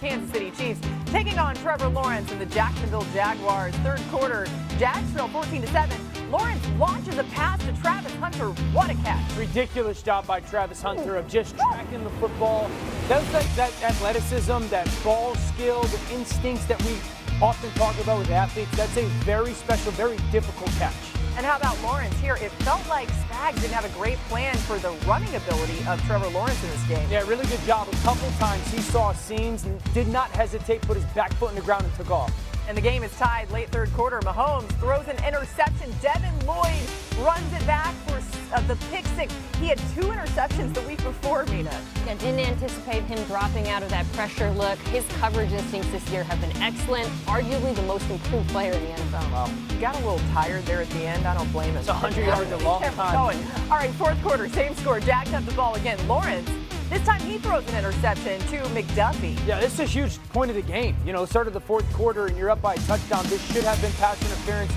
Kansas City Chiefs taking on Trevor Lawrence and the Jacksonville Jaguars. Third quarter, Jags trail 14-7. Lawrence launches a pass to Travis Hunter. What a catch. Ridiculous job by Travis Hunter of just tracking the football. That's like that athleticism, that ball skill, the instincts that we often talk about with athletes. That's a very special, very difficult catch. And how about Lawrence here? It felt like Spags didn't have a great plan for the running ability of Trevor Lawrence in this game. Yeah, really good job. A couple times he saw seams and did not hesitate, put his back foot in the ground and took off. And the game is tied late third quarter. Mahomes throws an interception. Devin Lloyd runs it back for the pick six. He had 2 interceptions the week before, Mina. Yeah, didn't anticipate him dropping out of that pressure look. His coverage instincts this year have been excellent. Arguably the most improved player in the NFL. Wow. He got a little tired there at the end. I don't blame him. It's 100 yards a long time. All right, fourth quarter, same score. Jags have the ball again. Lawrence, this time he throws an interception to McDuffie. Yeah, this is a huge point of the game. You know, start of the fourth quarter and you're up by a touchdown. This should have been pass interference.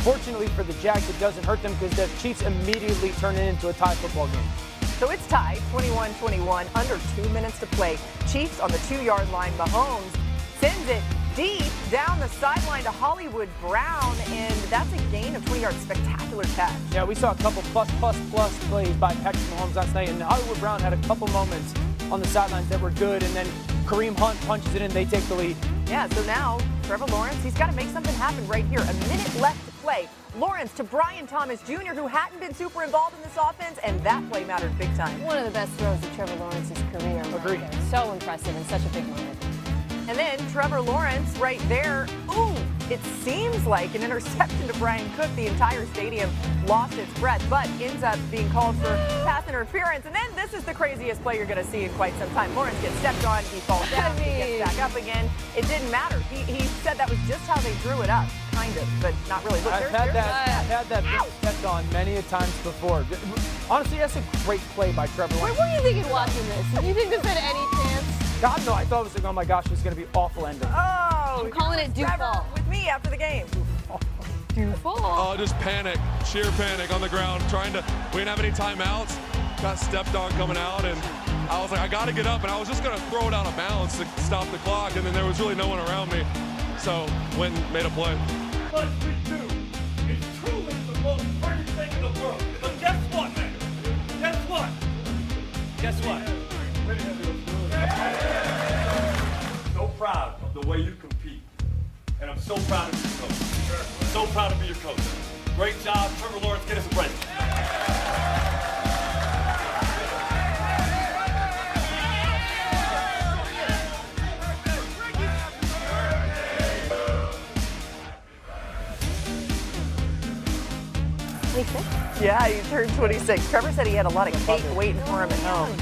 Fortunately for the Jags, it doesn't hurt them because the Chiefs immediately turn it into a tie football game. So it's tied, 21-21, under 2 minutes to play. Chiefs on the 2-yard line. Mahomes sends it deep down the sideline to Hollywood Brown, and that's a gain of 20 yards. Spectacular catch. Yeah, we saw a couple plus plays by Patrick Mahomes last night, and Hollywood Brown had a couple moments on the sidelines that were good, and then Kareem Hunt punches it in, they take the lead. Yeah, so now Trevor Lawrence, he's got to make something happen right here. A minute left to play. Lawrence to Brian Thomas Jr., who hadn't been super involved in this offense, and that play mattered big time. One of the best throws of Trevor Lawrence's career. Agreed. So impressive and such a big moment. And then Trevor Lawrence right there. Ooh, it seems like an interception to Brian Cook. The entire stadium lost its breath, but ends up being called for pass interference. And then this is the craziest play you're going to see in quite some time. Lawrence gets stepped on. He falls down. He gets back up again. It didn't matter. He said that was just how they drew it up, kind of, but not really. Look, I've had that being stepped on many a times before. Honestly, that's a great play by Trevor Lawrence. Wait, what are you thinking watching this? Do you think this had any chance? God, no, I thought it was like, oh my gosh, it's going to be awful ending. Oh, I'm calling it Duval. With me after the game. Duval. Oh, just panic, sheer panic on the ground, we didn't have any timeouts, got stepped on coming out, and I was like, I got to get up, and I was just going to throw it out of bounds to stop the clock, and then there was really no one around me, so went and made a play. What we do is truly the most perfect thing in the world. But guess what, man? Guess what? Guess what? So proud of the way you compete. And I'm so proud of your coach. So proud to be your coach. Great job. Trevor Lawrence, get us a break. Yeah, he turned 26. Trevor said he had a lot of cake waiting for him at home.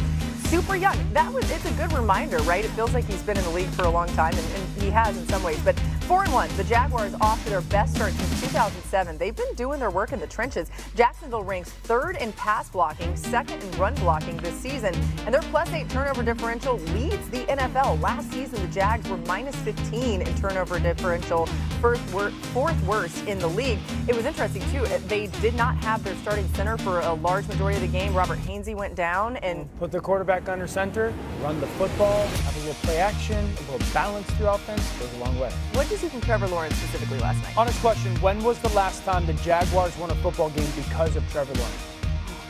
Super young. It's a good reminder, right? It feels like he's been in the league for a long time, and he has in some ways. But 4-1, the Jaguars off to their best start since 2007. They've been doing their work in the trenches. Jacksonville ranks 3rd in pass blocking, 2nd in run blocking this season, and their +8 turnover differential leads the NFL. Last season, the Jags were -15 in turnover differential, 4th worst in the league. It was interesting, too. They did not have their starting center for a large majority of the game. Robert Hainsey went down, and put the quarterback under center, run the football, have a little play action, a little balance to offense, goes a long way. What did you see from Trevor Lawrence specifically last night? Honest question, when was the last time the Jaguars won a football game because of Trevor Lawrence?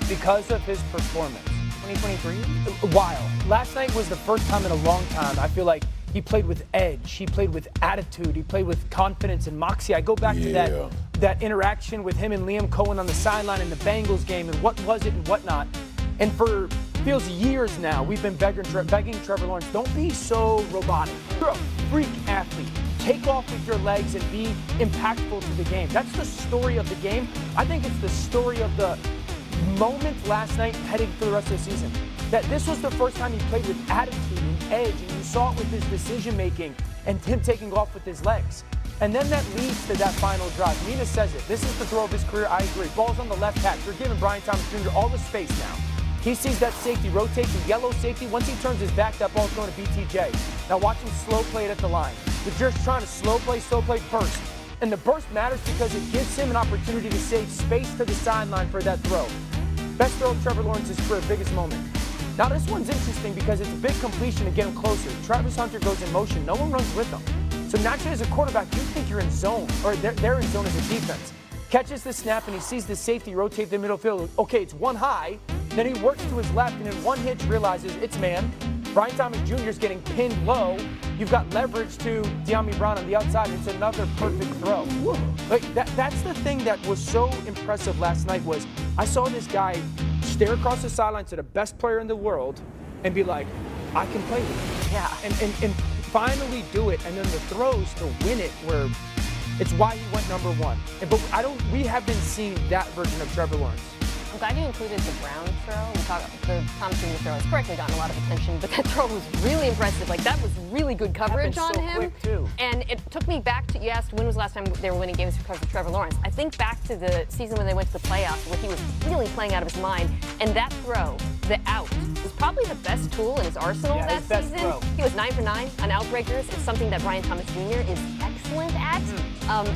Because of his performance. 2023? A while. Last night was the first time in a long time. I feel like he played with edge, he played with attitude, he played with confidence and moxie. I go back to that interaction with him and Liam Cohen on the sideline in the Bengals game and what was it and whatnot. And for feels years now, we've been begging Trevor Lawrence, don't be so robotic. You're a freak athlete. Take off with your legs and be impactful to the game. That's the story of the game. I think it's the story of the moment last night heading for the rest of the season. That this was the first time he played with attitude and edge, and you saw it with his decision making and him taking off with his legs. And then that leads to that final drive. Mina says it. This is the throw of his career. I agree. Ball's on the left hash. You're giving Brian Thomas Jr. all the space now. He sees that safety rotate, the yellow safety. Once he turns his back, that ball's going to BTJ. Now watch him slow play it at the line. The Jerk's trying to slow play, burst. And the burst matters because it gives him an opportunity to save space to the sideline for that throw. Best throw of Trevor Lawrence's career, biggest moment. Now this one's interesting because it's a big completion to get him closer. Travis Hunter goes in motion. No one runs with him. So naturally as a quarterback, you think you're in zone, or they're in zone as a defense. Catches the snap and he sees the safety rotate the middle field. Okay, it's one high. Then he works to his left and in one hitch realizes it's man. Brian Thomas Jr. is getting pinned low. You've got leverage to De'Ami Brown on the outside. It's another perfect throw. Like that's the thing that was so impressive last night was I saw this guy stare across the sideline to the best player in the world and be like, I can play with him. Yeah. And finally do it. And then the throws to win it were, it's why he went number one. But we have been seeing that version of Trevor Lawrence. I'm glad you included the Brown throw. The Thomas Jr. throw has correctly gotten a lot of attention, but that throw was really impressive. Like, that was really good coverage on him. Quick too. And it took me back to, you asked when was the last time they were winning games because of Trevor Lawrence. I think back to the season when they went to the playoffs where he was really playing out of his mind. And that throw, the out, was probably the best tool in his arsenal that season. Throw. He was 9 for 9 on outbreakers. It's something that Brian Thomas Jr. is excellent at.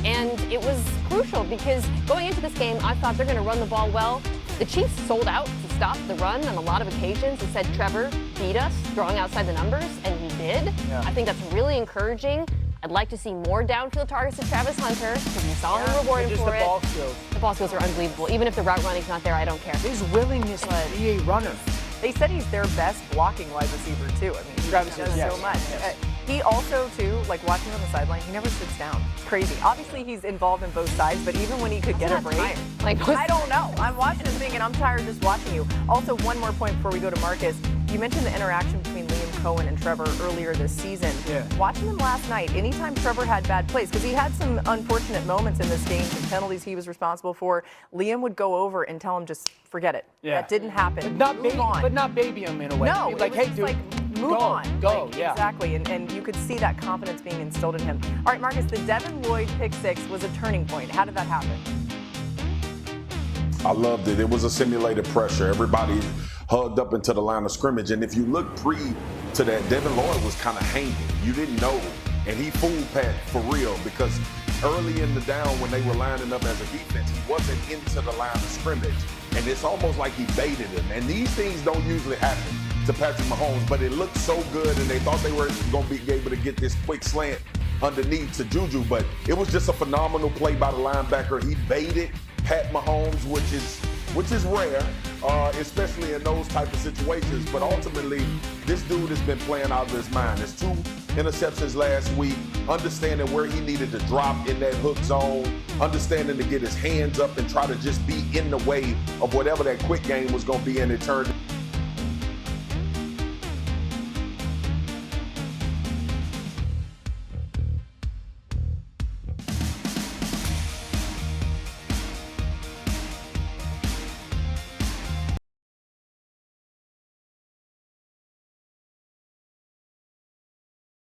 And it was crucial because going into this game, I thought they're going to run the ball well. The Chiefs sold out to stop the run on a lot of occasions and said, Trevor, beat us, throwing outside the numbers, and he did. Yeah. I think that's really encouraging. I'd like to see more downfield targets to Travis Hunter because we saw him rewarded for it. The ball skills. The ball skills are unbelievable. Even if the route running's not there, I don't care. His willingness to be a runner. They said he's their best blocking wide receiver, too. I mean, he Travis does so much. Yes. He also, too, like watching on the sideline, he never sits down. It's crazy. Obviously, he's involved in both sides, but even when he could get a break, I don't know. I'm watching this thing, and I'm tired just watching you. Also, one more point before we go to Marcus. You mentioned the interaction between Liam Cohen and Trevor earlier this season. Yeah. Watching them last night, anytime Trevor had bad plays, because he had some unfortunate moments in this game, some penalties he was responsible for, Liam would go over and tell him, just forget it. Yeah. That didn't happen. But not baby him in a way. No, like, hey, dude, move on. Go, like, yeah. Exactly, and you could see that confidence being instilled in him. All right, Marcus, the Devin Lloyd pick six was a turning point. How did that happen? I loved it. It was a simulated pressure. Everybody hugged up into the line of scrimmage, and if you look pre to that, Devin Lloyd was kind of hanging. You didn't know, and he fooled Pat for real because early in the down when they were lining up as a defense, he wasn't into the line of scrimmage, and it's almost like he baited him. And these things don't usually happen to Patrick Mahomes, but it looked so good, and they thought they were going to be able to get this quick slant underneath to Juju, but it was just a phenomenal play by the linebacker. He baited Pat Mahomes, which is rare, especially in those type of situations. But ultimately, this dude has been playing out of his mind. There's 2 interceptions last week, understanding where he needed to drop in that hook zone, understanding to get his hands up and try to just be in the way of whatever that quick game was going to be, and it turned